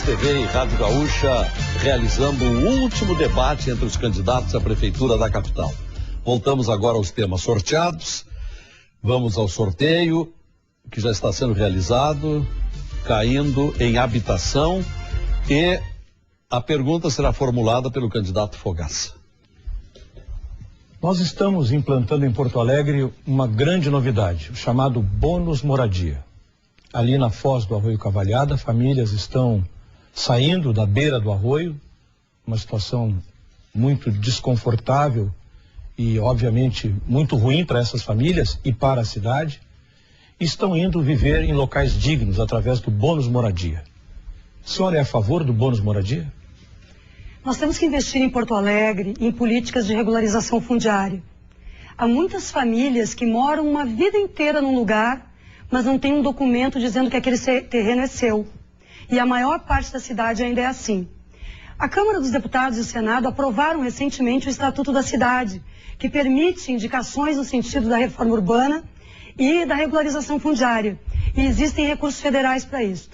Bandeirantes TV e Rádio Gaúcha, realizando o último debate entre os candidatos à Prefeitura da capital. Voltamos agora aos temas sorteados. Vamos ao sorteio, que já está sendo realizado, caindo em habitação, e a pergunta será formulada pelo candidato Fogaça. Nós estamos implantando em Porto Alegre uma grande novidade, o chamado bônus moradia. Ali na foz do Arroio Cavalhada, famílias estão saindo da beira do arroio, uma situação muito desconfortável e, obviamente, muito ruim para essas famílias e para a cidade, estão indo viver em locais dignos através do bônus moradia. O senhor é a favor do bônus moradia? Nós temos que investir em Porto Alegre em políticas de regularização fundiária. Há muitas famílias que moram uma vida inteira num lugar, mas não tem um documento dizendo que aquele terreno é seu. E a maior parte da cidade ainda é assim. A Câmara dos Deputados e o Senado aprovaram recentemente o Estatuto da Cidade, que permite indicações no sentido da reforma urbana e da regularização fundiária. E existem recursos federais para isso.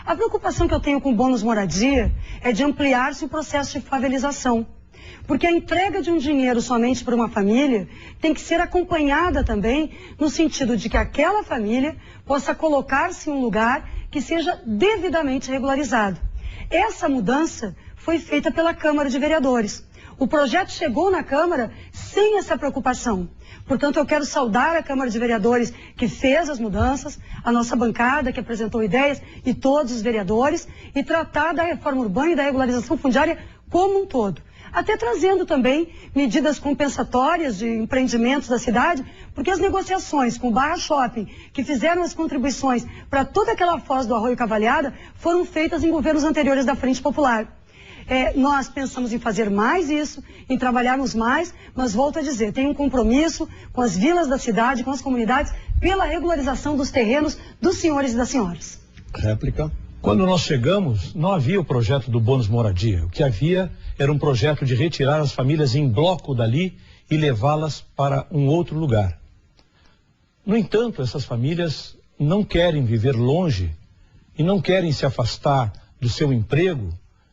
A preocupação que eu tenho com o bônus moradia é de ampliar-se o processo de favelização. Porque a entrega de um dinheiro somente para uma família tem que ser acompanhada também no sentido de que aquela família possa colocar-se em um lugar que seja devidamente regularizado. Essa mudança foi feita pela Câmara de Vereadores. O projeto chegou na Câmara sem essa preocupação. Portanto, eu quero saudar a Câmara de Vereadores que fez as mudanças, a nossa bancada que apresentou ideias e todos os vereadores, e tratar da reforma urbana e da regularização fundiária como um todo. Até trazendo também medidas compensatórias de empreendimentos da cidade, porque as negociações com o Barra Shopping, que fizeram as contribuições para toda aquela foz do Arroio Cavalhada, foram feitas em governos anteriores da Frente Popular. Nós pensamos em fazer mais isso, em trabalharmos mais, mas volto a dizer, tem um compromisso com as vilas da cidade, com as comunidades, pela regularização dos terrenos dos senhores e das senhoras. Réplica. Quando nós chegamos, não havia o projeto do bônus moradia. O que havia era um projeto de retirar as famílias em bloco dali e levá-las para um outro lugar. No entanto, essas famílias não querem viver longe e não querem se afastar do seu emprego,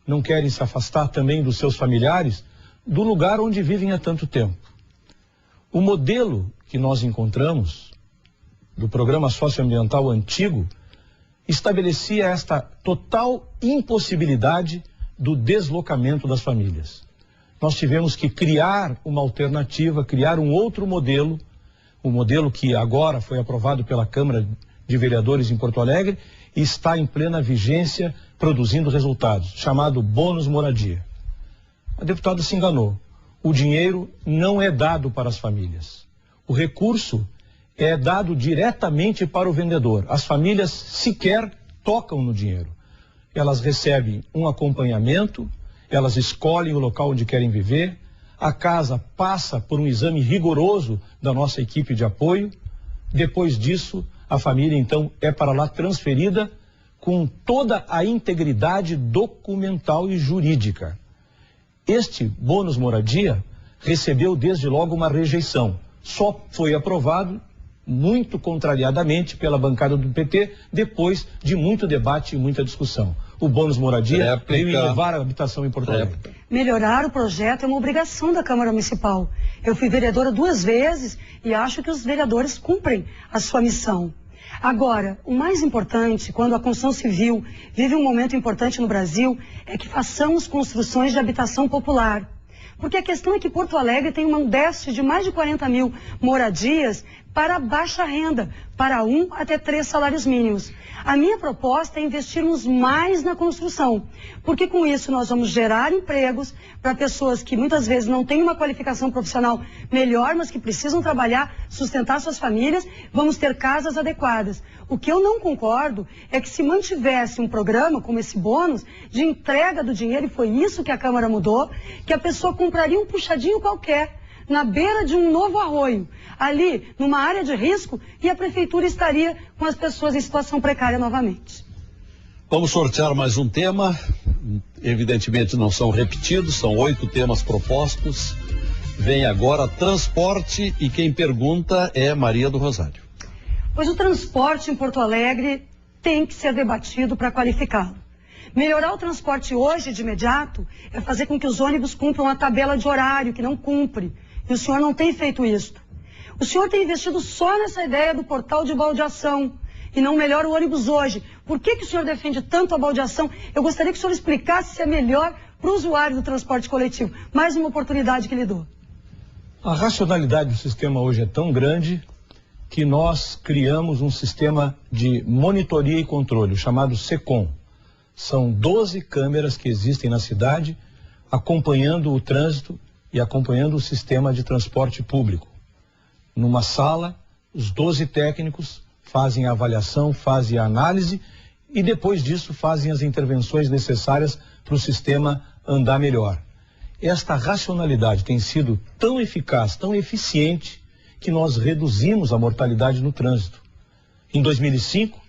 não querem se afastar também dos seus familiares, do lugar onde vivem há tanto tempo. O modelo que nós encontramos do programa socioambiental antigo estabelecia esta total impossibilidade do deslocamento das famílias. Nós tivemos que criar uma alternativa, criar um outro modelo, um modelo que agora foi aprovado pela Câmara de Vereadores em Porto Alegre e está em plena vigência, produzindo resultados, chamado bônus moradia. A deputada se enganou. O dinheiro não é dado para as famílias. O recurso é dado diretamente para o vendedor. As famílias sequer tocam no dinheiro. Elas recebem um acompanhamento, elas escolhem o local onde querem viver, a casa passa por um exame rigoroso da nossa equipe de apoio. Depois disso, a família então é para lá transferida com toda a integridade documental e jurídica. Este bônus moradia recebeu desde logo uma rejeição. Só foi aprovado muito contrariadamente pela bancada do PT, depois de muito debate e muita discussão. O bônus moradia veio elevar a habitação em Porto Alegre. Melhorar o projeto é uma obrigação da Câmara Municipal. Eu fui vereadora 2 vezes e acho que os vereadores cumprem a sua missão. Agora, o mais importante, quando a construção civil vive um momento importante no Brasil, é que façamos construções de habitação popular. Porque a questão é que Porto Alegre tem um déficit de mais de 40 mil moradias para baixa renda, para 1 até 3 salários mínimos. A minha proposta é investirmos mais na construção, porque com isso nós vamos gerar empregos para pessoas que muitas vezes não têm uma qualificação profissional melhor, mas que precisam trabalhar, sustentar suas famílias, vamos ter casas adequadas. O que eu não concordo é que se mantivesse um programa como esse bônus de entrega do dinheiro, e foi isso que a Câmara mudou, que a pessoa compraria um puxadinho qualquer na beira de um novo arroio, ali numa área de risco, e a prefeitura estaria com as pessoas em situação precária novamente. Vamos sortear mais um tema. Evidentemente não são repetidos, são 8 temas propostos. Vem agora transporte e quem pergunta é Maria do Rosário. Pois o transporte em Porto Alegre tem que ser debatido para qualificá-lo. Melhorar o transporte hoje, de imediato, é fazer com que os ônibus cumpram a tabela de horário, que não cumpre. E o senhor não tem feito isso. O senhor tem investido só nessa ideia do portal de baldeação e não melhora o ônibus hoje. Por que o senhor defende tanto a baldeação? Eu gostaria que o senhor explicasse se é melhor para o usuário do transporte coletivo. Mais uma oportunidade que lhe dou. A racionalidade do sistema hoje é tão grande que nós criamos um sistema de monitoria e controle, chamado SECOM. São 12 câmeras que existem na cidade, acompanhando o trânsito e acompanhando o sistema de transporte público. Numa sala, os 12 técnicos fazem a avaliação, fazem a análise e depois disso fazem as intervenções necessárias para o sistema andar melhor. Esta racionalidade tem sido tão eficaz, tão eficiente, que nós reduzimos a mortalidade no trânsito. Em 2005,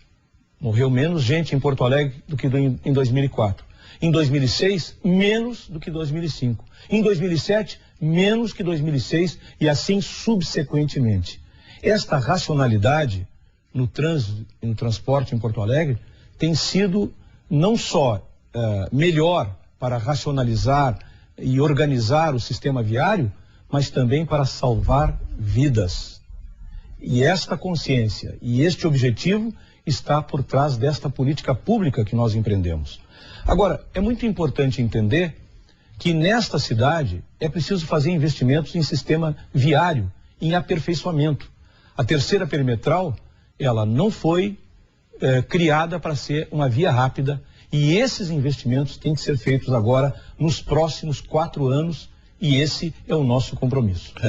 morreu menos gente em Porto Alegre do que em 2004. Em 2006, menos do que 2005. Em 2007, menos que 2006 e assim subsequentemente. Esta racionalidade no trânsito e no transporte em Porto Alegre tem sido não só melhor para racionalizar e organizar o sistema viário, mas também para salvar vidas. E esta consciência e este objetivo está por trás desta política pública que nós empreendemos. Agora, é muito importante entender que nesta cidade é preciso fazer investimentos em sistema viário, em aperfeiçoamento. A terceira perimetral, ela não foi criada para ser uma via rápida e esses investimentos têm que ser feitos agora nos próximos 4 anos e esse é o nosso compromisso.